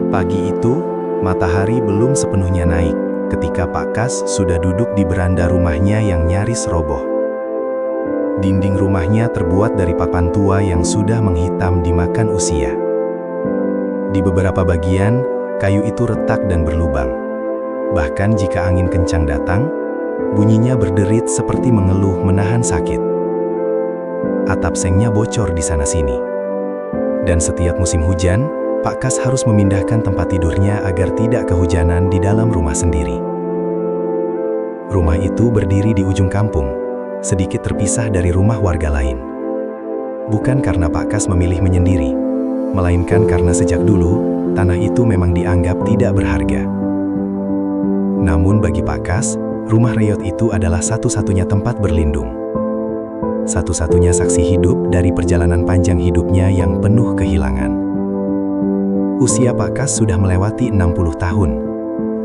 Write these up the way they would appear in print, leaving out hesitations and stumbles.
Pagi itu, matahari belum sepenuhnya naik ketika Pak Kas sudah duduk di beranda rumahnya yang nyaris roboh. Dinding rumahnya terbuat dari papan tua yang sudah menghitam dimakan usia. Di beberapa bagian, kayu itu retak dan berlubang. Bahkan jika angin kencang datang, bunyinya berderit seperti mengeluh menahan sakit. Atap sengnya bocor di sana-sini. Dan setiap musim hujan, Pak Kas harus memindahkan tempat tidurnya agar tidak kehujanan di dalam rumah sendiri. Rumah itu berdiri di ujung kampung, sedikit terpisah dari rumah warga lain. Bukan karena Pak Kas memilih menyendiri, melainkan karena sejak dulu, tanah itu memang dianggap tidak berharga. Namun bagi Pak Kas, rumah reyot itu adalah satu-satunya tempat berlindung. Satu-satunya saksi hidup dari perjalanan panjang hidupnya yang penuh kehilangan. Usia Pak Kas sudah melewati 60 tahun.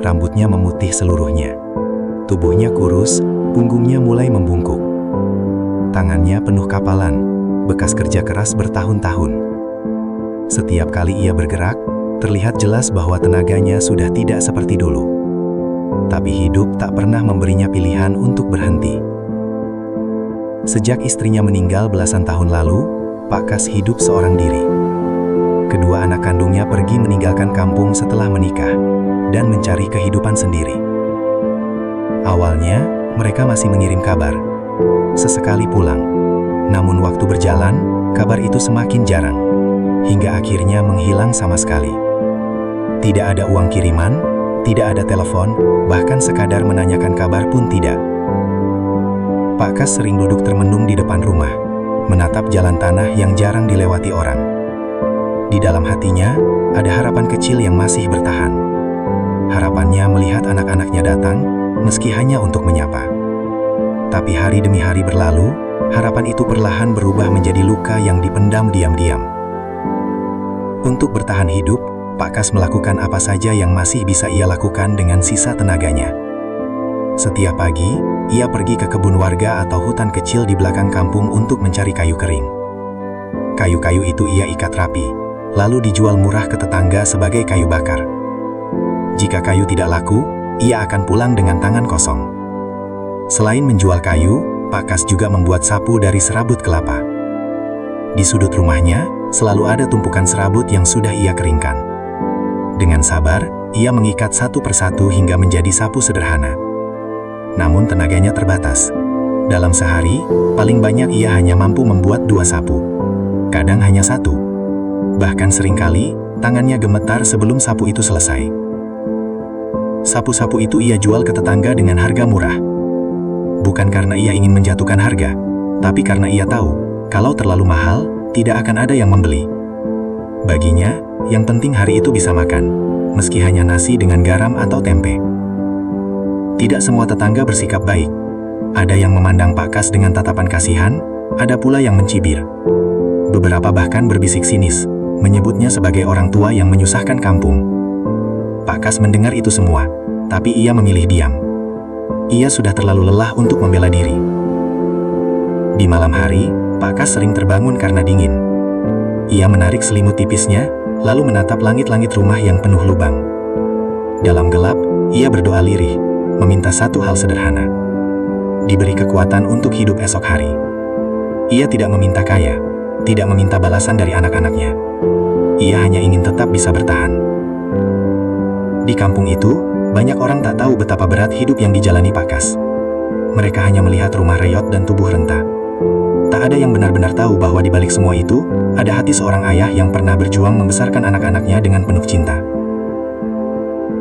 Rambutnya memutih seluruhnya. Tubuhnya kurus, punggungnya mulai membungkuk. Tangannya penuh kapalan, bekas kerja keras bertahun-tahun. Setiap kali ia bergerak, terlihat jelas bahwa tenaganya sudah tidak seperti dulu. Tapi hidup tak pernah memberinya pilihan untuk berhenti. Sejak istrinya meninggal belasan tahun lalu, Pak Kas hidup seorang diri. Kedua anak kandungnya pergi meninggalkan kampung setelah menikah dan mencari kehidupan sendiri. Awalnya, mereka masih mengirim kabar, sesekali pulang. Namun waktu berjalan, kabar itu semakin jarang, hingga akhirnya menghilang sama sekali. Tidak ada uang kiriman, tidak ada telepon, bahkan sekadar menanyakan kabar pun tidak. Pak Kas sering duduk termenung di depan rumah, menatap jalan tanah yang jarang dilewati orang. Di dalam hatinya, ada harapan kecil yang masih bertahan. Harapannya melihat anak-anaknya datang, meski hanya untuk menyapa. Tapi hari demi hari berlalu, harapan itu perlahan berubah menjadi luka yang dipendam diam-diam. Untuk bertahan hidup, Pak Kas melakukan apa saja yang masih bisa ia lakukan dengan sisa tenaganya. Setiap pagi, ia pergi ke kebun warga atau hutan kecil di belakang kampung untuk mencari kayu kering. Kayu-kayu itu ia ikat rapi, lalu dijual murah ke tetangga sebagai kayu bakar. Jika kayu tidak laku, ia akan pulang dengan tangan kosong. Selain menjual kayu, Pak Kas juga membuat sapu dari serabut kelapa. Di sudut rumahnya, selalu ada tumpukan serabut yang sudah ia keringkan. Dengan sabar, ia mengikat satu persatu hingga menjadi sapu sederhana. Namun tenaganya terbatas. Dalam sehari, paling banyak ia hanya mampu membuat 2 sapu. Kadang hanya 1. Bahkan seringkali, tangannya gemetar sebelum sapu itu selesai. Sapu-sapu itu ia jual ke tetangga dengan harga murah. Bukan karena ia ingin menjatuhkan harga, tapi karena ia tahu, kalau terlalu mahal, tidak akan ada yang membeli. Baginya, yang penting hari itu bisa makan, meski hanya nasi dengan garam atau tempe. Tidak semua tetangga bersikap baik. Ada yang memandang Pak Kas dengan tatapan kasihan, ada pula yang mencibir. Beberapa bahkan berbisik sinis, menyebutnya sebagai orang tua yang menyusahkan kampung. Pak Kas mendengar itu semua, tapi ia memilih diam. Ia sudah terlalu lelah untuk membela diri. Di malam hari, Pak Kas sering terbangun karena dingin. Ia menarik selimut tipisnya, lalu menatap langit-langit rumah yang penuh lubang. Dalam gelap, ia berdoa lirih, meminta satu hal sederhana. Diberi kekuatan untuk hidup esok hari. Ia tidak meminta kaya, tidak meminta balasan dari anak-anaknya. Ia hanya ingin tetap bisa bertahan. Di kampung itu, banyak orang tak tahu betapa berat hidup yang dijalani Pak Kas. Mereka hanya melihat rumah reyot dan tubuh renta. Tak ada yang benar-benar tahu bahwa di balik semua itu, ada hati seorang ayah yang pernah berjuang membesarkan anak-anaknya dengan penuh cinta.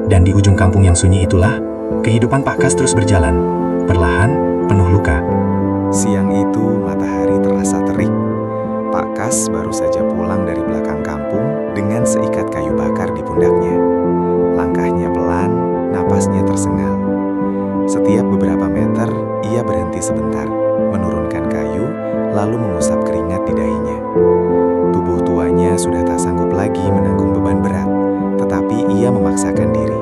Dan di ujung kampung yang sunyi itulah, kehidupan Pak Kas terus berjalan, perlahan, penuh luka. Siang itu, matahari terasa terik. Pak Kas baru saja pulang dari belakang kampung dengan seikat kayu bakar di pundaknya. Langkahnya pelan, napasnya tersengal. Setiap beberapa meter, ia berhenti sebentar, menurunkan kayu, lalu mengusap keringat di dahinya. Tubuh tuanya sudah tak sanggup lagi menanggung beban berat, tetapi ia memaksakan diri.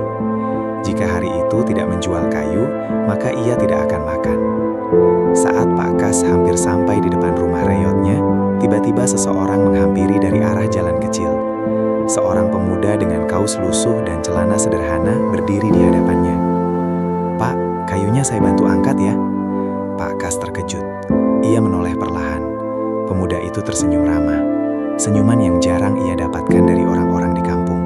Jika hari itu tidak menjual kayu, maka ia tidak akan makan. Saat Pak Kas hampir sampai di depan rumah reyotnya, tiba-tiba seseorang menghampiri dari arah jalan kecil. Seorang pemuda dengan kaos lusuh dan celana sederhana berdiri di hadapannya. "Pak, kayunya saya bantu angkat ya." Pak Kas terkejut. Ia menoleh perlahan. Pemuda itu tersenyum ramah. Senyuman yang jarang ia dapatkan dari orang-orang di kampung.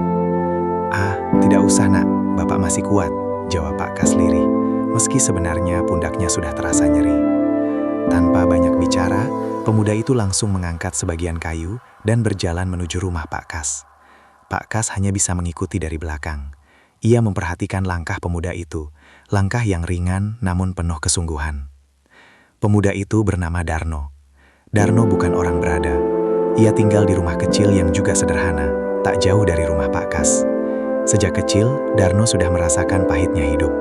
"Ah, tidak usah nak, Bapak masih kuat," jawab Pak Kas lirih, meski sebenarnya pundaknya sudah terasa nyeri. Tanpa banyak bicara, pemuda itu langsung mengangkat sebagian kayu dan berjalan menuju rumah Pak Kas. Pak Kas hanya bisa mengikuti dari belakang. Ia memperhatikan langkah pemuda itu, langkah yang ringan namun penuh kesungguhan. Pemuda itu bernama Darno. Darno bukan orang berada. Ia tinggal di rumah kecil yang juga sederhana, tak jauh dari rumah Pak Kas. Sejak kecil, Darno sudah merasakan pahitnya hidup.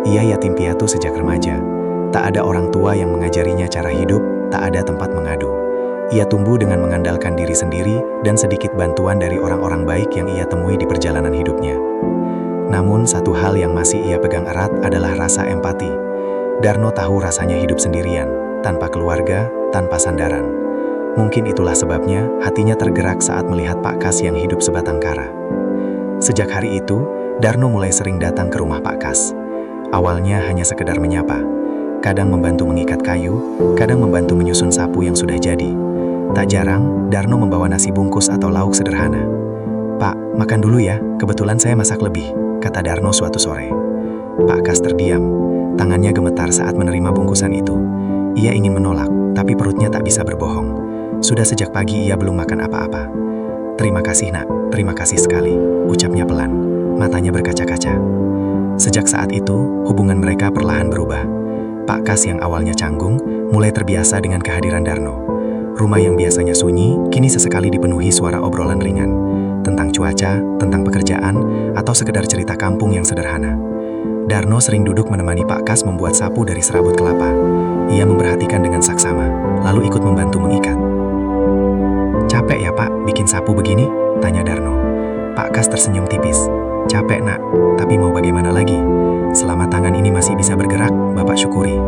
Ia yatim piatu sejak remaja. Tak ada orang tua yang mengajarinya cara hidup, tak ada tempat mengadu. Ia tumbuh dengan mengandalkan diri sendiri dan sedikit bantuan dari orang-orang baik yang ia temui di perjalanan hidupnya. Namun satu hal yang masih ia pegang erat adalah rasa empati. Darno tahu rasanya hidup sendirian, tanpa keluarga, tanpa sandaran. Mungkin itulah sebabnya hatinya tergerak saat melihat Pak Kas yang hidup sebatang kara. Sejak hari itu, Darno mulai sering datang ke rumah Pak Kas. Awalnya hanya sekedar menyapa. Kadang membantu mengikat kayu, kadang membantu menyusun sapu yang sudah jadi. Tak jarang, Darno membawa nasi bungkus atau lauk sederhana. "Pak, makan dulu ya, kebetulan saya masak lebih," kata Darno suatu sore. Pak Kas terdiam, tangannya gemetar saat menerima bungkusan itu. Ia ingin menolak, tapi perutnya tak bisa berbohong. Sudah sejak pagi ia belum makan apa-apa. "Terima kasih nak, terima kasih sekali," ucapnya pelan, matanya berkaca-kaca. Sejak saat itu, hubungan mereka perlahan berubah. Pak Kas yang awalnya canggung, mulai terbiasa dengan kehadiran Darno. Rumah yang biasanya sunyi, kini sesekali dipenuhi suara obrolan ringan. Tentang cuaca, tentang pekerjaan, atau sekedar cerita kampung yang sederhana. Darno sering duduk menemani Pak Kas membuat sapu dari serabut kelapa. Ia memperhatikan dengan saksama, lalu ikut membantu mengikat. "Capek ya Pak, bikin sapu begini?" tanya Darno. Pak Kas tersenyum tipis. "Capek nak, tapi mau bagaimana lagi? Selama tangan ini masih bisa bergerak, Bapak syukuri."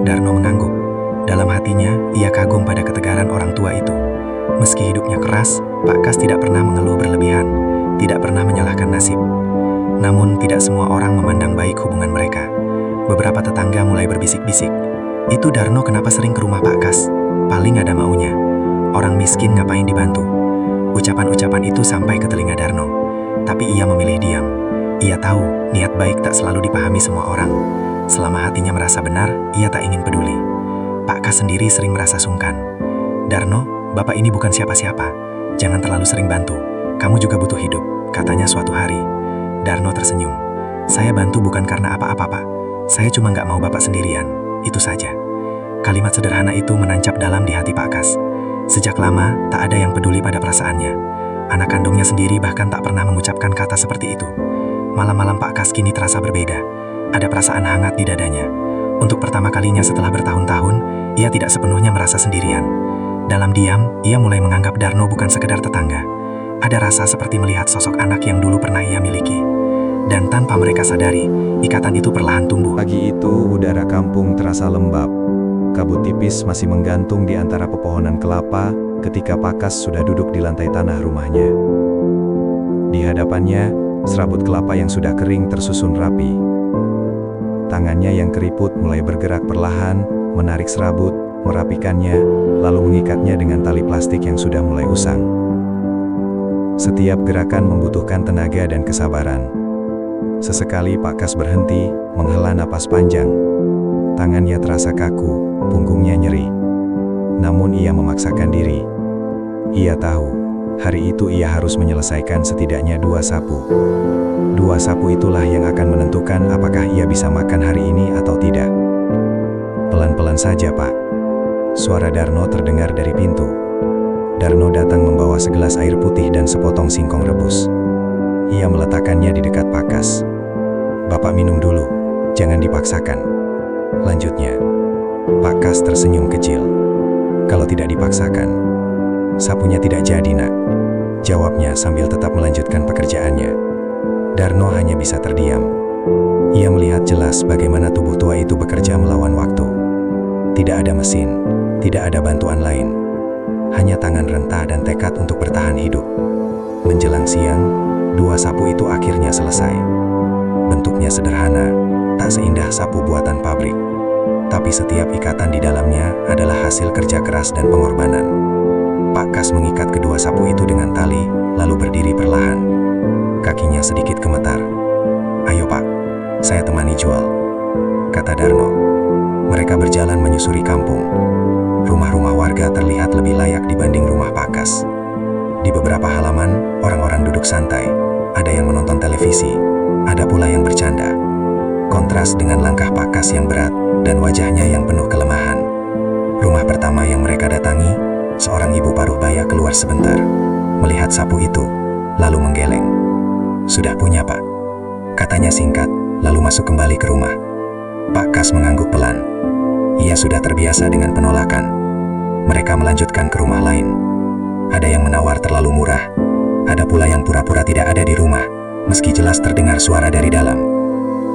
Darno mengangguk. Dalam hatinya, ia kagum pada ketegaran orang tua itu. Meski hidupnya keras, Pak Kas tidak pernah mengeluh berlebihan, tidak pernah menyalahkan nasib. Namun, tidak semua orang memandang baik hubungan mereka. Beberapa tetangga mulai berbisik-bisik, "Itu Darno kenapa sering ke rumah Pak Kas? Paling ada maunya. Orang miskin ngapain dibantu?" Ucapan-ucapan itu sampai ke telinga Darno. Tapi ia memilih diam. Ia tahu, niat baik tak selalu dipahami semua orang. Selama hatinya merasa benar, ia tak ingin peduli. Pak Kas sendiri sering merasa sungkan. "Darno, Bapak ini bukan siapa-siapa. Jangan terlalu sering bantu. Kamu juga butuh hidup," katanya suatu hari. Darno tersenyum. "Saya bantu bukan karena apa-apa, Pak. Saya cuma nggak mau Bapak sendirian. Itu saja." Kalimat sederhana itu menancap dalam di hati Pak Kas. Sejak lama, tak ada yang peduli pada perasaannya. Anak kandungnya sendiri bahkan tak pernah mengucapkan kata seperti itu. Malam-malam Pak Kas kini terasa berbeda. Ada perasaan hangat di dadanya. Untuk pertama kalinya setelah bertahun-tahun, ia tidak sepenuhnya merasa sendirian. Dalam diam, ia mulai menganggap Darno bukan sekedar tetangga. Ada rasa seperti melihat sosok anak yang dulu pernah ia miliki. Dan tanpa mereka sadari, ikatan itu perlahan tumbuh. Pagi itu, udara kampung terasa lembab. Kabut tipis masih menggantung di antara pepohonan kelapa ketika Pak Kas sudah duduk di lantai tanah rumahnya. Di hadapannya, serabut kelapa yang sudah kering tersusun rapi. Tangannya yang keriput mulai bergerak perlahan, menarik serabut, merapikannya, lalu mengikatnya dengan tali plastik yang sudah mulai usang. Setiap gerakan membutuhkan tenaga dan kesabaran. Sesekali Pak Kas berhenti, menghela napas panjang. Tangannya terasa kaku, punggungnya nyeri. Namun ia memaksakan diri. Ia tahu, hari itu ia harus menyelesaikan setidaknya 2 sapu. 2 sapu itulah yang akan menentukan apakah ia bisa makan hari ini atau tidak. "Pelan-pelan saja, Pak." Suara Darno terdengar dari pintu. Darno datang membawa segelas air putih dan sepotong singkong rebus. Ia meletakkannya di dekat Pak Kas. "Bapak minum dulu, jangan dipaksakan," lanjutnya. Pak Kas tersenyum kecil. "Kalau tidak dipaksakan, sapunya tidak jadi nak," jawabnya sambil tetap melanjutkan pekerjaannya. Darno hanya bisa terdiam. Ia melihat jelas bagaimana tubuh tua itu bekerja melawan waktu. Tidak ada mesin, tidak ada bantuan lain. Hanya tangan rentah dan tekad untuk bertahan hidup. Menjelang siang, dua sapu itu akhirnya selesai. Bentuknya sederhana, tak seindah sapu buatan pabrik. Tapi setiap ikatan di dalamnya adalah hasil kerja keras dan pengorbanan. Pak Kas mengikat kedua sapu itu dengan tali, lalu berdiri perlahan. Kakinya sedikit gemetar. "Ayo Pak, saya temani jual," kata Darno. Mereka berjalan menyusuri kampung. Rumah-rumah warga terlihat lebih layak dibanding rumah Pak Kas. Di beberapa halaman, orang-orang duduk santai. Ada yang menonton televisi, ada pula yang bercanda. Kontras dengan langkah Pak Kas yang berat dan wajahnya yang penuh kelemahan. Rumah pertama yang mereka datangi, seorang ibu paruh baya keluar sebentar, melihat sapu itu, lalu menggeleng. "Sudah punya, Pak," katanya singkat, lalu masuk kembali ke rumah. Pak Kas mengangguk pelan. Ia sudah terbiasa dengan penolakan. Mereka melanjutkan ke rumah lain. Ada yang menawar terlalu murah, ada pula yang pura-pura tidak ada di rumah, meski jelas terdengar suara dari dalam.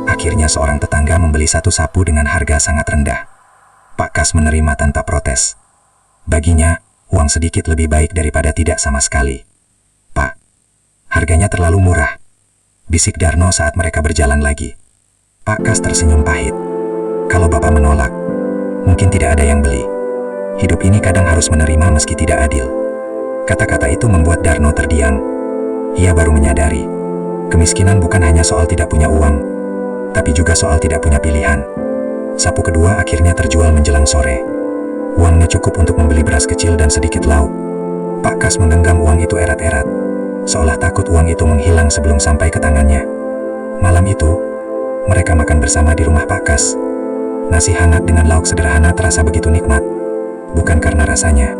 Akhirnya seorang tetangga membeli satu sapu dengan harga sangat rendah. Pak Kas menerima tanpa protes. Baginya, uang sedikit lebih baik daripada tidak sama sekali. "Pak, harganya terlalu murah," bisik Darno saat mereka berjalan lagi. Pak Kas tersenyum pahit. "Kalau Bapak menolak, mungkin tidak ada yang beli. Hidup ini kadang harus menerima meski tidak adil." Kata-kata itu membuat Darno terdiam. Ia baru menyadari, kemiskinan bukan hanya soal tidak punya uang, tapi juga soal tidak punya pilihan. Sapu kedua akhirnya terjual menjelang sore. Uangnya cukup untuk membeli beras kecil dan sedikit lauk. Pak Kas menggenggam uang itu erat-erat, seolah takut uang itu menghilang sebelum sampai ke tangannya. Malam itu, mereka makan bersama di rumah Pak Kas. Nasi hangat dengan lauk sederhana terasa begitu nikmat, bukan karena rasanya,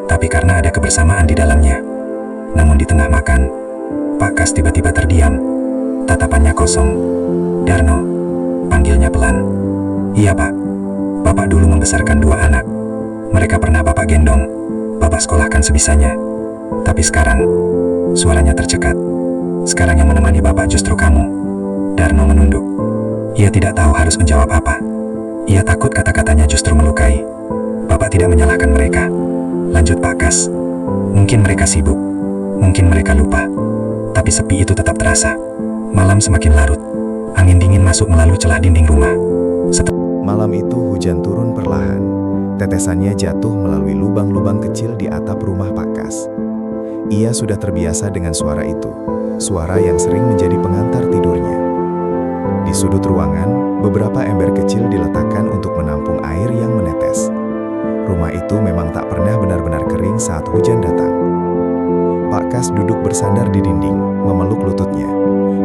tapi karena ada kebersamaan di dalamnya. Namun di tengah makan, Pak Kas tiba-tiba terdiam, tatapannya kosong. "Darno," panggilnya pelan. "Iya Pak, Bapak dulu membesarkan dua anak. Mereka pernah Bapak gendong, Bapak sekolahkan sebisanya. Tapi sekarang," suaranya tercekat, "sekarang yang menemani Bapak justru kamu." Darno menunduk. Ia tidak tahu harus menjawab apa. Ia takut kata-katanya justru melukai. "Bapak tidak menyalahkan mereka," lanjut Pak Kas. "Mungkin mereka sibuk, mungkin mereka lupa. Tapi sepi itu tetap terasa." Malam semakin larut. Angin dingin masuk melalui celah dinding rumah. Malam itu hujan turun perlahan. Tetesannya jatuh melalui lubang-lubang kecil di atap rumah Pak Kas. Ia sudah terbiasa dengan suara itu, suara yang sering menjadi pengantar tidurnya. Di sudut ruangan, beberapa ember kecil diletakkan untuk menampung air yang menetes. Rumah itu memang tak pernah benar-benar kering saat hujan datang. Pak Kas duduk bersandar di dinding, memeluk lututnya.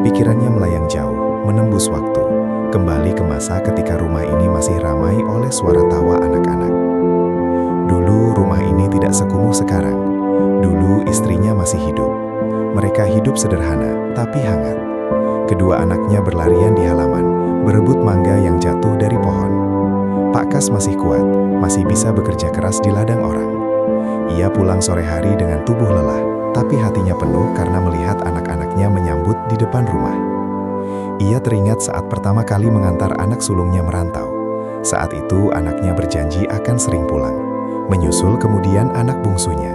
Pikirannya melayang jauh, menembus waktu, kembali ke masa ketika rumah ini masih ramai oleh suara tawa anak-anak. Dulu rumah ini tidak sekumuh sekarang. Dulu istrinya masih hidup. Mereka hidup sederhana, tapi hangat. Kedua anaknya berlarian di halaman, berebut mangga yang jatuh dari pohon. Pak Kas masih kuat, masih bisa bekerja keras di ladang orang. Ia pulang sore hari dengan tubuh lelah, tapi hatinya penuh karena melihat anak-anaknya menyambut di depan rumah. Ia teringat saat pertama kali mengantar anak sulungnya merantau. Saat itu anaknya berjanji akan sering pulang. Menyusul kemudian anak bungsunya.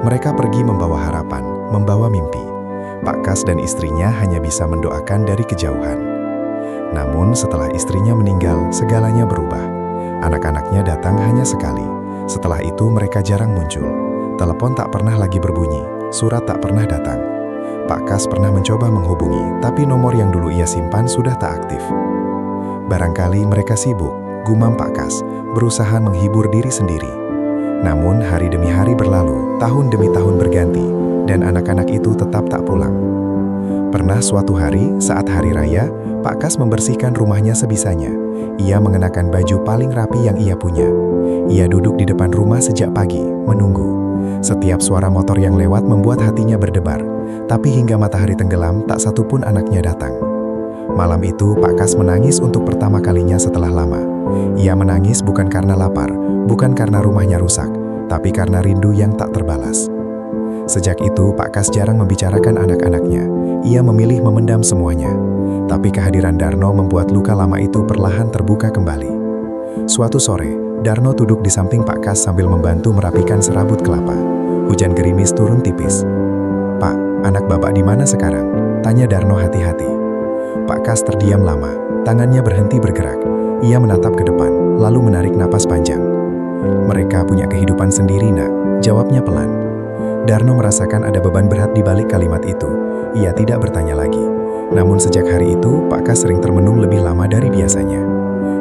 Mereka pergi membawa harapan, membawa mimpi. Pak Kas dan istrinya hanya bisa mendoakan dari kejauhan. Namun setelah istrinya meninggal, segalanya berubah. Anak-anaknya datang hanya sekali. Setelah itu mereka jarang muncul. Telepon tak pernah lagi berbunyi, surat tak pernah datang. Pak Kas pernah mencoba menghubungi, tapi nomor yang dulu ia simpan sudah tak aktif. Barangkali mereka sibuk, gumam Pak Kas, berusaha menghibur diri sendiri. Namun hari demi hari berlalu, tahun demi tahun berganti, dan anak-anak itu tetap tak pulang. Pernah suatu hari, saat hari raya, Pak Kas membersihkan rumahnya sebisanya. Ia mengenakan baju paling rapi yang ia punya. Ia duduk di depan rumah sejak pagi, menunggu. Setiap suara motor yang lewat membuat hatinya berdebar. Tapi hingga matahari tenggelam, tak satu pun anaknya datang. Malam itu, Pak Kas menangis untuk pertama kalinya setelah lama. Ia menangis bukan karena lapar, bukan karena rumahnya rusak, tapi karena rindu yang tak terbalas. Sejak itu, Pak Kas jarang membicarakan anak-anaknya. Ia memilih memendam semuanya. Tapi kehadiran Darno membuat luka lama itu perlahan terbuka kembali. Suatu sore, Darno duduk di samping Pak Kas sambil membantu merapikan serabut kelapa. Hujan gerimis turun tipis. "Pak, "Anak Bapak di mana sekarang?" tanya Darno hati-hati. Pak Kas terdiam lama, tangannya berhenti bergerak. Ia menatap ke depan, lalu menarik napas panjang. "Mereka punya kehidupan sendiri, Nak," jawabnya pelan. Darno merasakan ada beban berat di balik kalimat itu. Ia tidak bertanya lagi. Namun sejak hari itu, Pak Kas sering termenung lebih lama dari biasanya.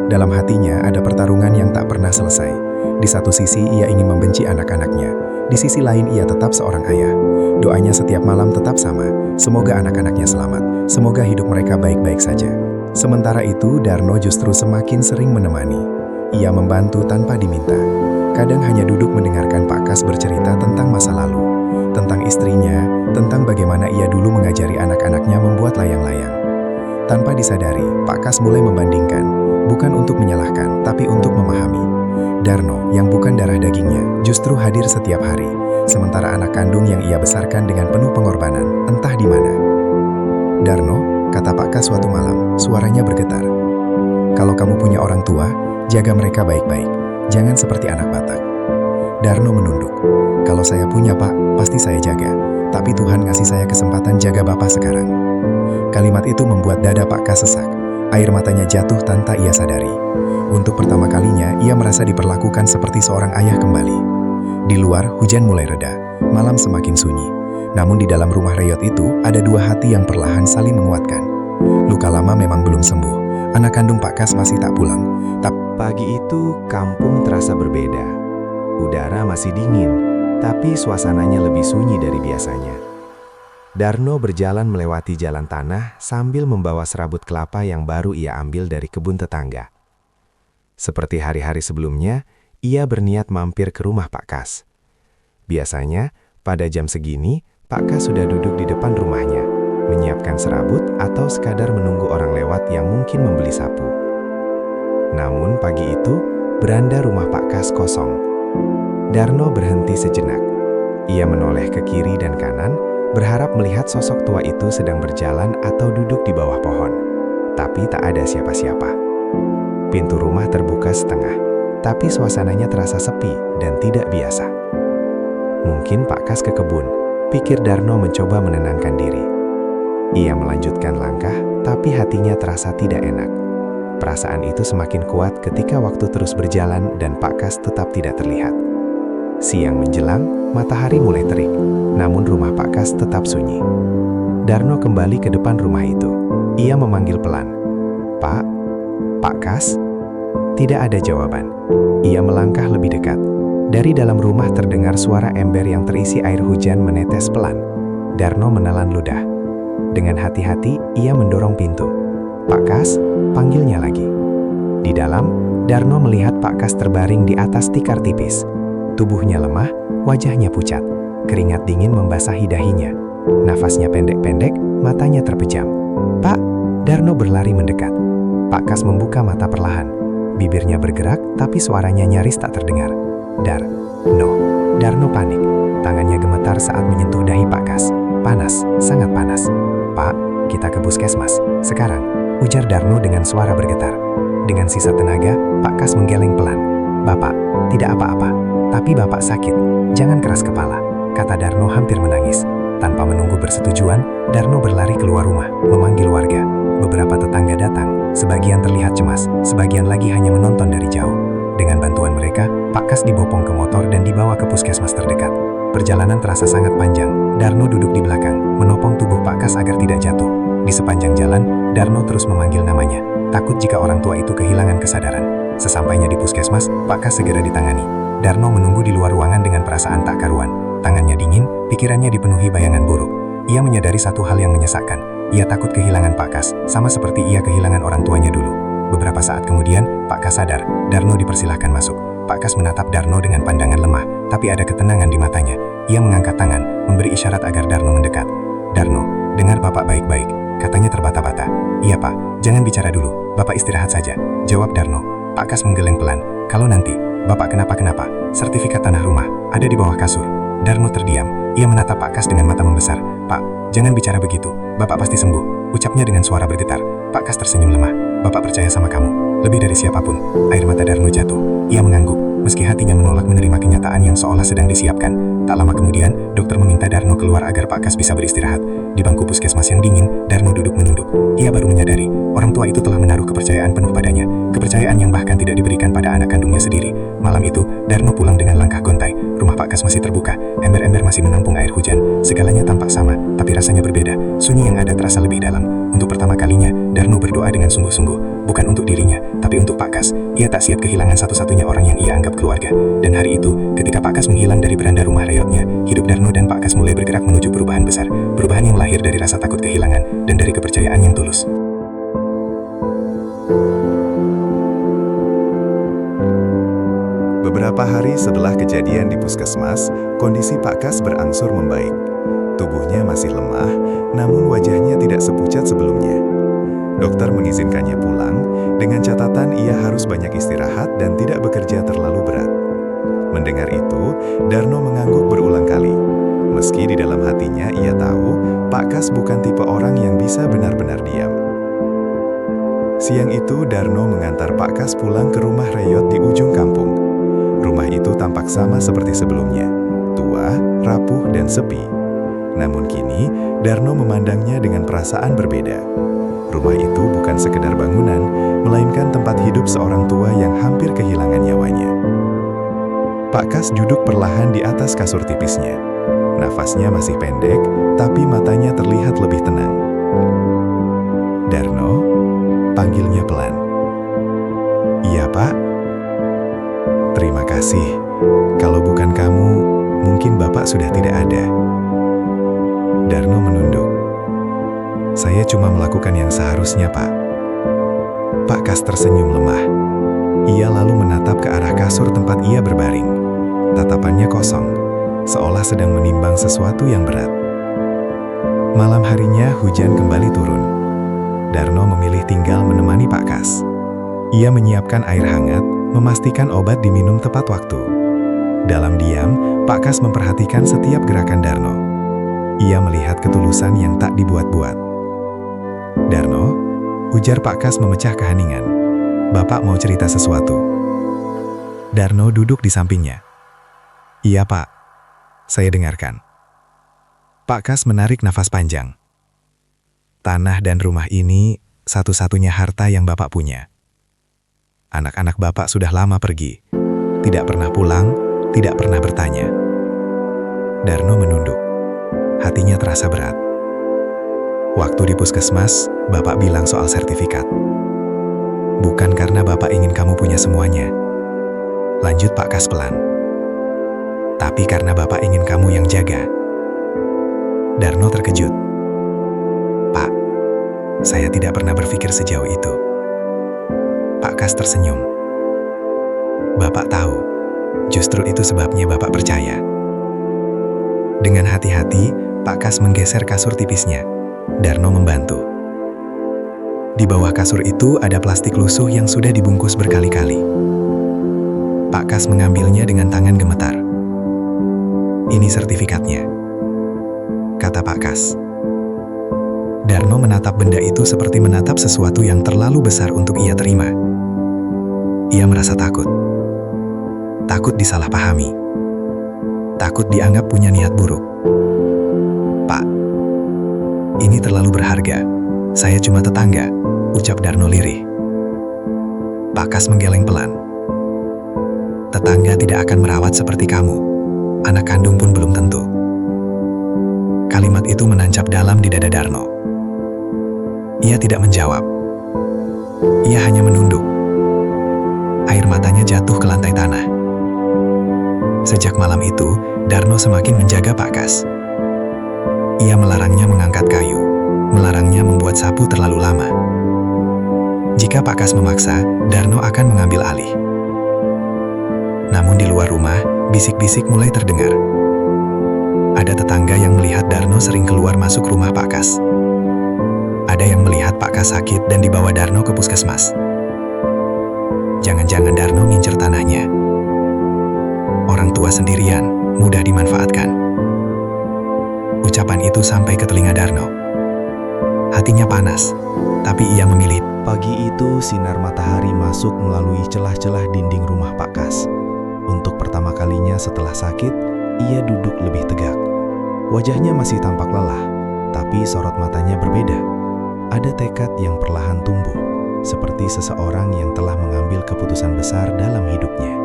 Dalam hatinya ada pertarungan yang tak pernah selesai. Di satu sisi ia ingin membenci anak-anaknya. Di sisi lain ia tetap seorang ayah. Doanya setiap malam tetap sama. Semoga anak-anaknya selamat. Semoga hidup mereka baik-baik saja. Sementara itu, Darno justru semakin sering menemani. Ia membantu tanpa diminta. Kadang hanya duduk mendengarkan Pak Kas bercerita tentang masa lalu, tentang istrinya, tentang bagaimana ia dulu mengajari anak-anaknya membuat layang-layang. Tanpa disadari, Pak Kas mulai membandingkan, bukan untuk menyalahkan, tapi untuk memahami. Darno, yang bukan darah dagingnya, justru hadir setiap hari, sementara anak kandung yang ia besarkan dengan penuh pengorbanan, entah di mana. "Darno," kata Pak Kas suatu malam, suaranya bergetar. "Kalau kamu punya orang tua, jaga mereka baik-baik. Jangan seperti anak Batak." Darno menunduk. "Kalau saya punya, Pak, pasti saya jaga. Tapi Tuhan ngasih saya kesempatan jaga Bapak sekarang." Kalimat itu membuat dada Pak Kas sesak. Air matanya jatuh tanpa ia sadari. Untuk pertama kalinya, ia merasa diperlakukan seperti seorang ayah kembali. Di luar, hujan mulai reda. Malam semakin sunyi. Namun di dalam rumah reyot itu, ada dua hati yang perlahan saling menguatkan. Luka lama memang belum sembuh. Anak kandung Pak Kas masih tak pulang. Pagi itu, kampung terasa berbeda. Udara masih dingin, tapi suasananya lebih sunyi dari biasanya. Darno berjalan melewati jalan tanah sambil membawa serabut kelapa yang baru ia ambil dari kebun tetangga. Seperti hari-hari sebelumnya, ia berniat mampir ke rumah Pak Kas. Biasanya, pada jam segini, Pak Kas sudah duduk di depan rumahnya, menyiapkan serabut atau sekadar menunggu orang lewat yang mungkin membeli sapu. Namun pagi itu, beranda rumah Pak Kas kosong. Darno berhenti sejenak. Ia menoleh ke kiri dan kanan, berharap melihat sosok tua itu sedang berjalan atau duduk di bawah pohon. Tapi tak ada siapa-siapa. Pintu rumah terbuka setengah, tapi suasananya terasa sepi dan tidak biasa. Mungkin Pak Kas ke kebun, pikir Darno mencoba menenangkan diri. Ia melanjutkan langkah, tapi hatinya terasa tidak enak. Perasaan itu semakin kuat ketika waktu terus berjalan dan Pak Kas tetap tidak terlihat. Siang menjelang, matahari mulai terik, namun rumah Pak Kas tetap sunyi. Darno kembali ke depan rumah itu. Ia memanggil pelan, "Pak? Pak Kas?" Tidak ada jawaban. Ia melangkah lebih dekat. Dari dalam rumah terdengar suara ember yang terisi air hujan menetes pelan. Darno menelan ludah. Dengan hati-hati, ia mendorong pintu. "Pak Kas?" panggilnya lagi. Di dalam, Darno melihat Pak Kas terbaring di atas tikar tipis. Tubuhnya lemah, wajahnya pucat. Keringat dingin membasahi dahinya. Nafasnya pendek-pendek, matanya terpejam. "Pak!" Darno berlari mendekat. Pak Kas membuka mata perlahan. Bibirnya bergerak, tapi suaranya nyaris tak terdengar. "No." Darno panik. Tangannya gemetar saat menyentuh dahi Pak Kas. Panas, sangat panas. "Pak, kita ke puskesmas. Sekarang," ujar Darno dengan suara bergetar. Dengan sisa tenaga, Pak Kas menggeleng pelan. "Bapak, tidak apa-apa. Tapi Bapak sakit. Jangan keras kepala," kata Darno hampir menangis. Tanpa menunggu persetujuan, Darno berlari keluar rumah, memanggil warga. Beberapa tetangga datang, sebagian terlihat cemas, sebagian lagi hanya menonton dari jauh. Dengan bantuan mereka, Pak Kas dibopong ke motor dan dibawa ke puskesmas terdekat. Perjalanan terasa sangat panjang. Darno duduk di belakang, menopong tubuh Pak Kas agar tidak jatuh. Di sepanjang jalan, Darno terus memanggil namanya, takut jika orang tua itu kehilangan kesadaran. Sesampainya di puskesmas, Pak Kas segera ditangani. Darno menunggu di luar ruangan dengan perasaan tak karuan. Tangannya dingin, pikirannya dipenuhi bayangan buruk. Ia menyadari satu hal yang menyesakkan. Ia takut kehilangan Pak Kas, sama seperti ia kehilangan orang tuanya dulu. Beberapa saat kemudian, Pak Kas sadar. Darno dipersilahkan masuk. Pak Kas menatap Darno dengan pandangan lemah, tapi ada ketenangan di matanya. Ia mengangkat tangan, memberi isyarat agar Darno mendekat. "Darno, dengar Bapak baik-baik," katanya terbata-bata. "Iya Pak, jangan bicara dulu, Bapak istirahat saja," jawab Darno. Pak Kas menggeleng pelan. "Kalau nanti Bapak kenapa-kenapa, sertifikat tanah rumah ada di bawah kasur." Darno terdiam. Ia menatap Pak Kas dengan mata membesar. "Pak, jangan bicara begitu. Bapak pasti sembuh," ucapnya dengan suara bergetar. Pak Kas tersenyum lemah. "Bapak percaya sama kamu, lebih dari siapapun." Air mata Darno jatuh. Ia mengangguk, meski hatinya menolak menerima kenyataan yang seolah sedang disiapkan. Tak lama kemudian, dokter meminta Darno keluar agar Pak Kas bisa beristirahat. Di bangku puskesmas yang dingin, Darno duduk menunduk. Ia baru menyadari, orang tua itu telah menaruh kepercayaan penuh padanya. Kepercayaan yang bahkan tidak diberikan pada anak kandungnya sendiri. Malam itu, Darno pulang dengan langkah gontai. Rumah Pak Kas masih terbuka, ember-ember masih menampung air hujan. Segalanya tampak sama, tapi rasanya berbeda. Sunyi yang ada terasa lebih dalam. Untuk pertama kalinya, Darno berdoa dengan sungguh-sungguh. Bukan untuk dirinya, tapi untuk Pak Kas. Ia tak siap kehilangan satu-satunya orang yang ia anggap keluarga. Dan hari itu, ketika Pak Kas menghilang dari beranda rumah reyotnya, hidup Darno dan Pak Kas mulai bergerak menuju perubahan besar. Perubahan yang lahir dari rasa takut kehilangan, dan dari kepercayaan yang tulus. Beberapa hari setelah kejadian di puskesmas, kondisi Pak Kas berangsur membaik. Tubuhnya masih lemah, namun wajahnya tidak sepucat sebelumnya. Dokter mengizinkannya pulang, dengan catatan ia harus banyak istirahat dan tidak bekerja terlalu berat. Mendengar itu, Darno mengangguk berulang kali. Meski di dalam hatinya ia tahu, Pak Kas bukan tipe orang yang bisa benar-benar diam. Siang itu, Darno mengantar Pak Kas pulang ke rumah reyot di ujung kampung. Rumah itu tampak sama seperti sebelumnya, tua, rapuh, dan sepi. Namun kini, Darno memandangnya dengan perasaan berbeda. Rumah itu bukan sekedar bangunan, melainkan tempat hidup seorang tua yang hampir kehilangan nyawanya. Pak Kas duduk perlahan di atas kasur tipisnya. Nafasnya masih pendek, tapi matanya terlihat lebih tenang. "Darno," panggilnya pelan. "Iya, Pak." "Terima kasih. Kalau bukan kamu, mungkin Bapak sudah tidak ada." Darno menunduk. "Saya cuma melakukan yang seharusnya, Pak." Pak Kas tersenyum lemah. Ia lalu menatap ke arah kasur tempat ia berbaring. Tatapannya kosong, seolah sedang menimbang sesuatu yang berat. Malam harinya hujan kembali turun. Darno memilih tinggal menemani Pak Kas. Ia menyiapkan air hangat, memastikan obat diminum tepat waktu. Dalam diam, Pak Kas memperhatikan setiap gerakan Darno. Ia melihat ketulusan yang tak dibuat-buat. "Darno," ujar Pak Kas memecah keheningan. "Bapak mau cerita sesuatu." Darno duduk di sampingnya. "Iya, Pak. Saya dengarkan." Pak Kas menarik nafas panjang. "Tanah dan rumah ini satu-satunya harta yang Bapak punya. Anak-anak Bapak sudah lama pergi. Tidak pernah pulang, tidak pernah bertanya." Darno menunduk. Hatinya terasa berat. "Waktu di puskesmas, Bapak bilang soal sertifikat. Bukan karena Bapak ingin kamu punya semuanya," lanjut Pak Kas pelan. "Tapi karena Bapak ingin kamu yang jaga." Darno terkejut. "Pak, saya tidak pernah berpikir sejauh itu." Pak Kas tersenyum. "Bapak tahu, justru itu sebabnya Bapak percaya." Dengan hati-hati, Pak Kas menggeser kasur tipisnya. Darno membantu. Di bawah kasur itu ada plastik lusuh yang sudah dibungkus berkali-kali. Pak Kas mengambilnya dengan tangan gemetar. "Ini sertifikatnya," kata Pak Kas. Darno menatap benda itu seperti menatap sesuatu yang terlalu besar untuk ia terima. Ia merasa takut. Takut disalahpahami. Takut dianggap punya niat buruk. "Pak, ini terlalu berharga. Saya cuma tetangga," ucap Darno lirih. Pak Kas menggeleng pelan. "Tetangga tidak akan merawat seperti kamu. Anak kandung pun belum tentu." Kalimat itu menancap dalam di dada Darno. Ia tidak menjawab. Ia hanya menunduk. Air matanya jatuh ke lantai tanah. Sejak malam itu, Darno semakin menjaga Pak Kas. Ia melarangnya mengangkat kayu, melarangnya membuat sapu terlalu lama. Jika Pak Kas memaksa, Darno akan mengambil alih. Namun di luar rumah, bisik-bisik mulai terdengar. Ada tetangga yang melihat Darno sering keluar masuk rumah Pak Kas. Ada yang melihat Pak Kas sakit dan dibawa Darno ke puskesmas. Jangan-jangan Darno ngincer tanahnya. Orang tua sendirian, mudah dimanfaatkan. Ucapan itu sampai ke telinga Darno. Hatinya panas, tapi ia memilih. Pagi itu sinar matahari masuk melalui celah-celah dinding rumah Pak Kas. Untuk pertama kalinya setelah sakit, ia duduk lebih tegak. Wajahnya masih tampak lelah, tapi sorot matanya berbeda. Ada tekad yang perlahan tumbuh, seperti seseorang yang telah mengambil keputusan besar dalam hidupnya.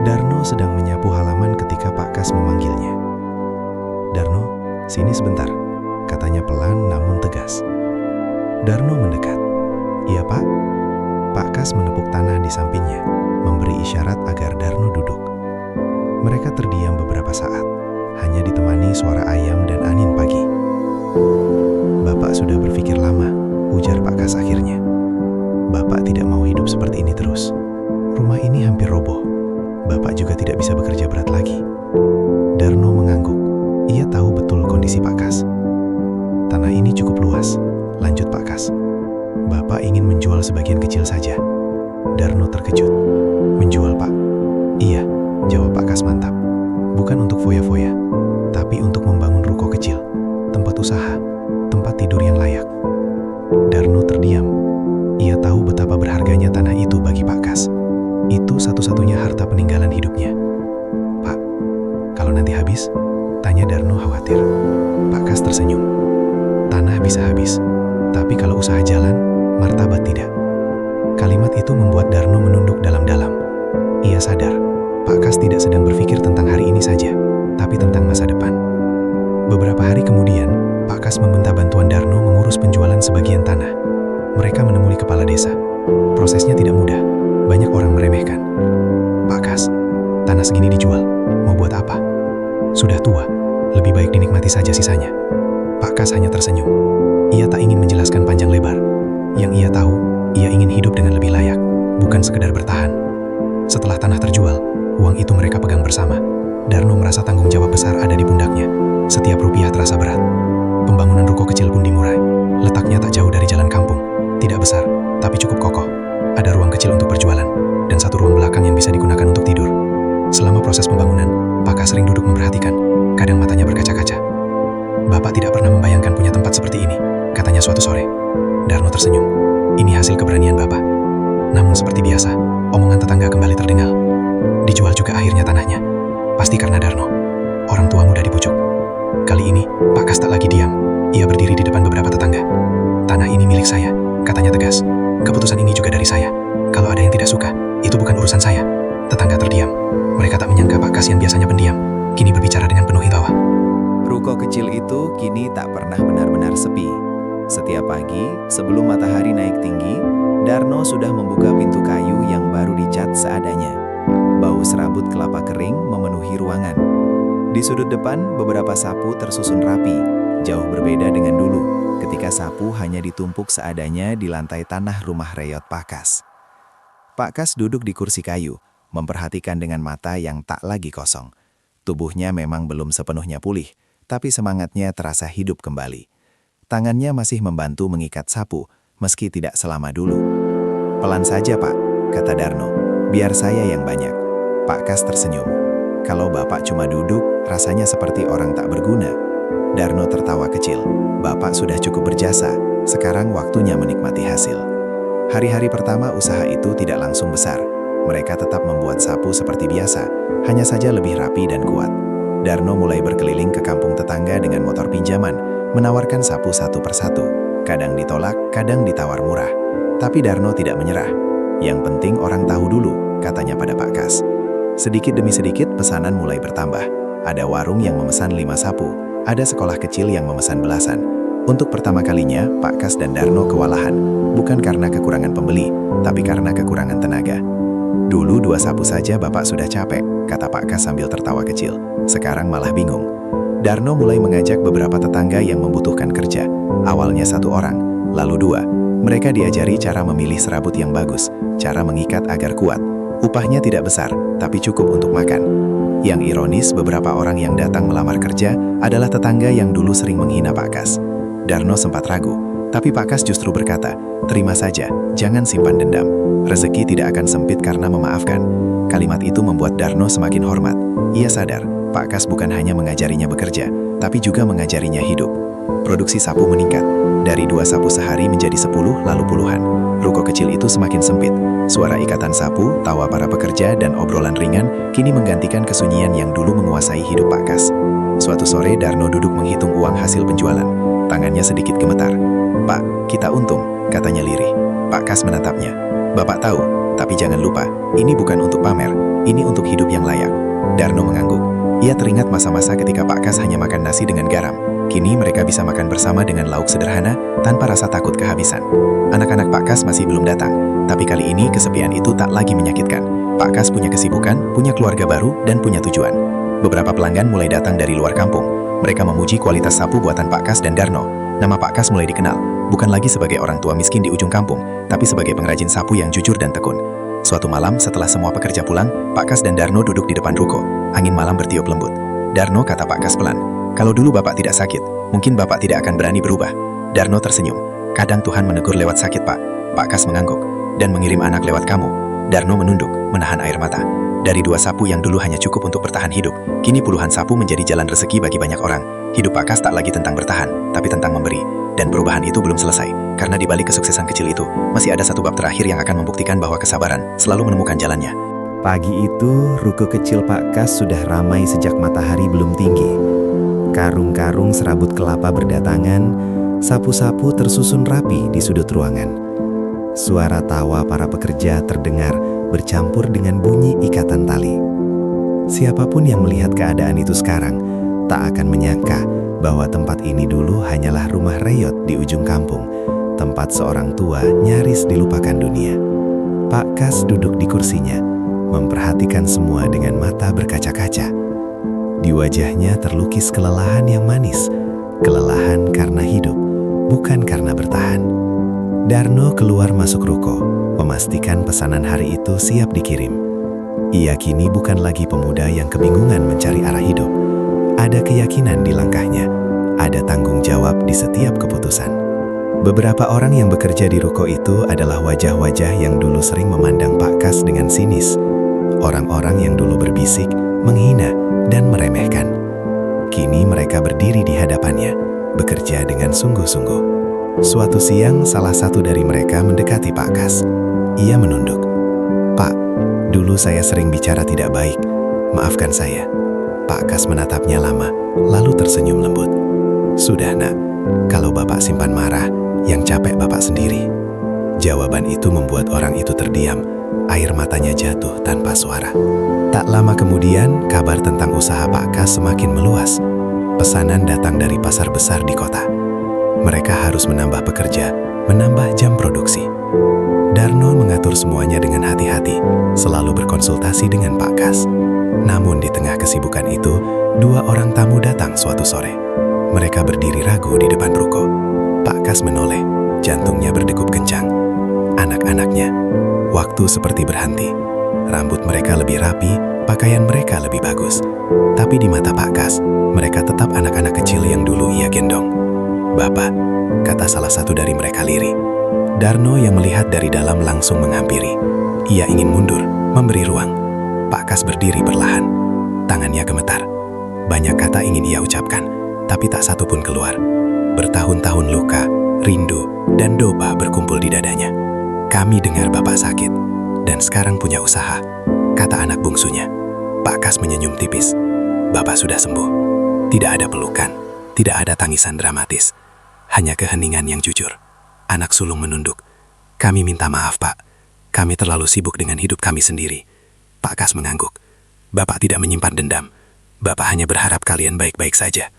Darno sedang menyapu halaman ketika Pak Kas memanggilnya. "Darno, sini sebentar," katanya pelan namun tegas. Darno mendekat. "Iya, Pak." Pak Kas menepuk tanah di sampingnya, memberi isyarat agar Darno duduk. Mereka terdiam beberapa saat, hanya ditemani suara ayam dan angin pagi. "Bapak sudah berpikir lama," ujar Pak Kas akhirnya. "Bapak tidak mau hidup seperti ini terus. Rumah ini hampir roboh. Bapak juga tidak bisa bekerja berat lagi." Darno mengangguk. Ia tahu betul kondisi Pak Kas. "Tanah ini cukup luas," lanjut Pak Kas. "Bapak ingin menjual sebagian kecil saja." Darno terkejut. "Menjual, Pak?" "Iya," jawab Pak Kas mantap. "Bukan untuk foya-foya, tapi untuk membangun ruko kecil, tempat usaha, tempat tidur yang layak." Darno terdiam. Ia tahu betapa berharganya tanah itu bagi Pak Kas. Itu satu-satunya harta peninggalan hidupnya. "Pak, kalau nanti habis?" tanya Darno khawatir. Pak Kas tersenyum. "Tanah bisa habis, tapi kalau usaha jalan, martabat tidak." Kalimat itu membuat Darno menunduk dalam-dalam. Ia sadar, Pak Kas tidak sedang berpikir tentang hari ini saja, tapi tentang masa depan. Beberapa hari kemudian, Pak Kas meminta bantuan Darno mengurus penjualan sebagian tanah. Mereka menemui kepala desa. Prosesnya tidak mudah, banyak orang meremehkan. "Pak Kas, tanah segini dijual, mau buat apa? Sudah tua, lebih baik dinikmati saja sisanya." Pak Kas hanya tersenyum. Ia tak ingin menjelaskan panjang lebar. Yang ia tahu, ia ingin hidup dengan lebih layak, bukan sekedar bertahan. Setelah tanah terjual, uang itu mereka pegang bersama. Darno merasa tanggung jawab besar ada di pundaknya. Setiap rupiah terasa berat. Pembangunan ruko kecil pun dimulai. Letaknya tak jauh dari jalan kampung. Tidak besar, tapi cukup kokoh. Ada ruang kecil untuk berjualan, dan satu ruang belakang yang bisa digunakan untuk tidur. Selama proses pembangunan, Pak Kas sering duduk memperhatikan. Kadang matanya berkaca-kaca. "Bapak tidak pernah membayangkan punya tempat seperti ini," katanya suatu sore. Darno tersenyum. "Ini hasil keberanian Bapak." Namun seperti biasa, omongan tetangga kembali terdengar. Dijual juga akhirnya tanahnya. Pasti karena Darno. Orang tua muda dibujuk. Kali ini, Pak Kas tak lagi diam. Ia berdiri di depan beberapa tetangga. "Tanah ini milik saya," katanya tegas. "Keputusan ini juga dari saya. Kalau ada yang tidak suka, itu bukan urusan saya." Tetangga terdiam. Mereka tak menyangka Pak Kas yang biasanya pendiam, kini berbicara dengan penuh wibawa. Ruko kecil itu kini tak pernah benar-benar sepi. Setiap pagi, sebelum matahari naik tinggi, Darno sudah membuka pintu kayu yang baru dicat seadanya. Bau serabut kelapa kering memenuhi ruangan. Di sudut depan, beberapa sapu tersusun rapi, jauh berbeda dengan dulu, ketika sapu hanya ditumpuk seadanya di lantai tanah rumah reyot Pak Kas. Pak Kas duduk di kursi kayu, memperhatikan dengan mata yang tak lagi kosong. Tubuhnya memang belum sepenuhnya pulih, tapi semangatnya terasa hidup kembali. Tangannya masih membantu mengikat sapu, meski tidak selama dulu. "Pelan saja, Pak," kata Darno. "Biar saya yang banyak." Pak Kas tersenyum. "Kalau Bapak cuma duduk, rasanya seperti orang tak berguna." Darno tertawa kecil. "Bapak sudah cukup berjasa, sekarang waktunya menikmati hasil." Hari-hari pertama usaha itu tidak langsung besar. Mereka tetap membuat sapu seperti biasa, hanya saja lebih rapi dan kuat. Darno mulai berkeliling ke kampung tetangga dengan motor pinjaman, menawarkan sapu satu persatu. Kadang ditolak, kadang ditawar murah. Tapi Darno tidak menyerah. "Yang penting orang tahu dulu," katanya pada Pak Kas. Sedikit demi sedikit pesanan mulai bertambah. Ada warung yang memesan 5 sapu, ada sekolah kecil yang memesan belasan. Untuk pertama kalinya, Pak Kas dan Darno kewalahan, bukan karena kekurangan pembeli, tapi karena kekurangan tenaga. "Dulu 2 sapu saja Bapak sudah capek," kata Pak Kas sambil tertawa kecil. "Sekarang malah bingung." Darno mulai mengajak beberapa tetangga yang membutuhkan kerja. Awalnya 1 orang, lalu 2. Mereka diajari cara memilih serabut yang bagus, cara mengikat agar kuat. Upahnya tidak besar, tapi cukup untuk makan. Yang ironis, beberapa orang yang datang melamar kerja adalah tetangga yang dulu sering menghina Pak Kas. Darno sempat ragu, tapi Pak Kas justru berkata, "Terima saja, jangan simpan dendam. Rezeki tidak akan sempit karena memaafkan." Kalimat itu membuat Darno semakin hormat. Ia sadar, Pak Kas bukan hanya mengajarinya bekerja, tapi juga mengajarinya hidup. Produksi sapu meningkat. Dari 2 sapu sehari menjadi 10, lalu puluhan. Ruko kecil itu semakin sempit. Suara ikatan sapu, tawa para pekerja, dan obrolan ringan kini menggantikan kesunyian yang dulu menguasai hidup Pak Kas. Suatu sore Darno duduk menghitung uang hasil penjualan. Tangannya sedikit gemetar. "Pak, kita untung," katanya lirih. Pak Kas menatapnya. "Bapak tahu, tapi jangan lupa, ini bukan untuk pamer, ini untuk hidup yang layak." Darno mengangguk. Ia teringat masa-masa ketika Pak Kas hanya makan nasi dengan garam. Kini mereka bisa makan bersama dengan lauk sederhana tanpa rasa takut kehabisan. Anak-anak Pak Kas masih belum datang, tapi kali ini kesepian itu tak lagi menyakitkan. Pak Kas punya kesibukan, punya keluarga baru, dan punya tujuan. Beberapa pelanggan mulai datang dari luar kampung. Mereka memuji kualitas sapu buatan Pak Kas dan Darno. Nama Pak Kas mulai dikenal, bukan lagi sebagai orang tua miskin di ujung kampung, tapi sebagai pengrajin sapu yang jujur dan tekun. Suatu malam setelah semua pekerja pulang, Pak Kas dan Darno duduk di depan ruko. Angin malam bertiup lembut. Darno kata Pak Kas pelan, "Kalau dulu Bapak tidak sakit, mungkin Bapak tidak akan berani berubah." Darno tersenyum. "Kadang Tuhan menegur lewat sakit, Pak." Pak Kas mengangguk. "Dan mengirim anak lewat kamu." Darno menunduk, menahan air mata. Dari 2 sapu yang dulu hanya cukup untuk bertahan hidup, kini puluhan sapu menjadi jalan rezeki bagi banyak orang. Hidup Pak Kas tak lagi tentang bertahan, tapi tentang memberi. Dan perubahan itu belum selesai, karena di balik kesuksesan kecil itu, masih ada satu bab terakhir yang akan membuktikan bahwa kesabaran selalu menemukan jalannya. Pagi itu, ruko kecil Pak Kas sudah ramai sejak matahari belum tinggi. Karung-karung serabut kelapa berdatangan, sapu-sapu tersusun rapi di sudut ruangan. Suara tawa para pekerja terdengar bercampur dengan bunyi ikatan tali. Siapapun yang melihat keadaan itu sekarang, tak akan menyangka bahwa tempat ini dulu hanyalah rumah reyot di ujung kampung, tempat seorang tua nyaris dilupakan dunia. Pak Kas duduk di kursinya, memperhatikan semua dengan mata berkaca-kaca. Di wajahnya terlukis kelelahan yang manis, kelelahan karena hidup, bukan karena bertahan. Darno keluar masuk ruko, memastikan pesanan hari itu siap dikirim. Ia kini bukan lagi pemuda yang kebingungan mencari arah hidup. Ada keyakinan di langkahnya, ada tanggung jawab di setiap keputusan. Beberapa orang yang bekerja di ruko itu adalah wajah-wajah yang dulu sering memandang Pak Kas dengan sinis. Orang-orang yang dulu berbisik, menghina, dan meremehkan. Kini mereka berdiri di hadapannya, bekerja dengan sungguh-sungguh. Suatu siang, salah satu dari mereka mendekati Pak Kas. Ia menunduk. "Pak, dulu saya sering bicara tidak baik. Maafkan saya." Pak Kas menatapnya lama, lalu tersenyum lembut. "Sudah, Nak. Kalau Bapak simpan marah, yang capek Bapak sendiri." Jawaban itu membuat orang itu terdiam. Air matanya jatuh tanpa suara. Tak lama kemudian, kabar tentang usaha Pak Kas semakin meluas. Pesanan datang dari pasar besar di kota. Mereka harus menambah pekerja, menambah jam produksi. Darno mengatur semuanya dengan hati-hati, selalu berkonsultasi dengan Pak Kas. Namun di tengah kesibukan itu, 2 orang tamu datang suatu sore. Mereka berdiri ragu di depan ruko. Pak Kas menoleh, jantungnya berdegup kencang. Anak-anaknya, waktu seperti berhenti. Rambut mereka lebih rapi, pakaian mereka lebih bagus. Tapi di mata Pak Kas, mereka tetap anak-anak kecil yang dulu ia gendong. "Bapak," kata salah satu dari mereka lirih. Darno yang melihat dari dalam langsung menghampiri. Ia ingin mundur, memberi ruang. Pak Kas berdiri perlahan. Tangannya gemetar. Banyak kata ingin ia ucapkan, tapi tak satu pun keluar. Bertahun-tahun luka, rindu, dan doba berkumpul di dadanya. "Kami dengar Bapak sakit, dan sekarang punya usaha," kata anak bungsunya. Pak Kas menyenyum tipis. "Bapak sudah sembuh. Tidak ada pelukan, tidak ada tangisan dramatis. Hanya keheningan yang jujur." Anak sulung menunduk. "Kami minta maaf, Pak. Kami terlalu sibuk dengan hidup kami sendiri." Pak Kas mengangguk. "Bapak tidak menyimpan dendam. Bapak hanya berharap kalian baik-baik saja."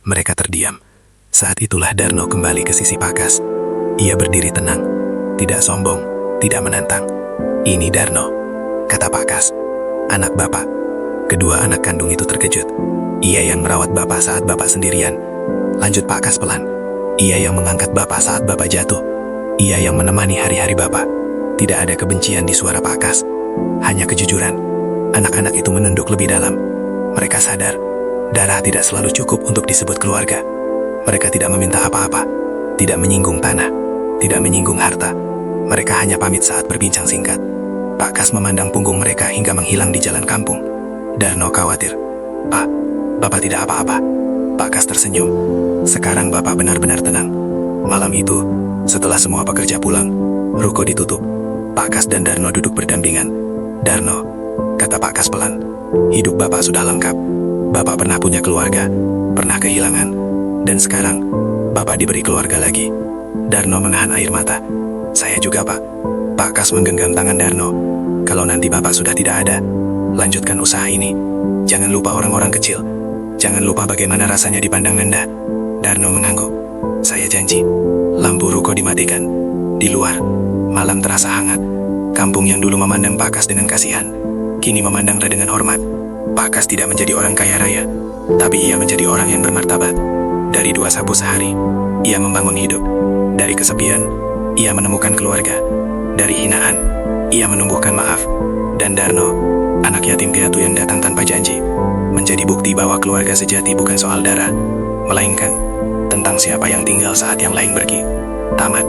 Mereka terdiam. Saat itulah Darno kembali ke sisi Pak Kas. Ia berdiri tenang, tidak sombong, tidak menantang. "Ini Darno," kata Pak Kas. "Anak Bapak." Kedua anak kandung itu terkejut. "Ia yang merawat Bapak saat Bapak sendirian." Lanjut Pak Kas pelan. "Ia yang mengangkat Bapak saat Bapak jatuh. Ia yang menemani hari-hari Bapak." Tidak ada kebencian di suara Pak Kas, hanya kejujuran. Anak-anak itu menunduk lebih dalam. Mereka sadar, darah tidak selalu cukup untuk disebut keluarga. Mereka tidak meminta apa-apa, tidak menyinggung tanah, tidak menyinggung harta. Mereka hanya pamit saat berbincang singkat. Pak Kas memandang punggung mereka hingga menghilang di jalan kampung. Darno khawatir. "Pak, Bapak tidak apa-apa." Pak Kas tersenyum. "Sekarang Bapak benar-benar tenang. Malam itu, setelah semua pekerja pulang, ruko ditutup. Pak Kas dan Darno duduk berdampingan. "Darno," kata Pak Kas pelan, "hidup Bapak sudah lengkap. Bapak pernah punya keluarga, pernah kehilangan, dan sekarang Bapak diberi keluarga lagi." Darno menahan air mata. "Saya juga, Pak." Pak Kas menggenggam tangan Darno. "Kalau nanti Bapak sudah tidak ada, lanjutkan usaha ini. Jangan lupa orang-orang kecil. Jangan lupa bagaimana rasanya dipandang rendah." Darno mengangguk. "Saya janji." Lampu ruko dimatikan. Di luar, malam terasa hangat. Kampung yang dulu memandang Pak Kas dengan kasihan, kini memandangnya dengan hormat. Pak Kas tidak menjadi orang kaya raya, tapi ia menjadi orang yang bermartabat. Dari 2 sapu sehari, ia membangun hidup. Dari kesepian, ia menemukan keluarga. Dari hinaan, ia menumbuhkan maaf. Dan Darno, anak yatim piatu yang datang tanpa janji, menjadi bukti bahwa keluarga sejati bukan soal darah, melainkan tentang siapa yang tinggal saat yang lain pergi. Tamat.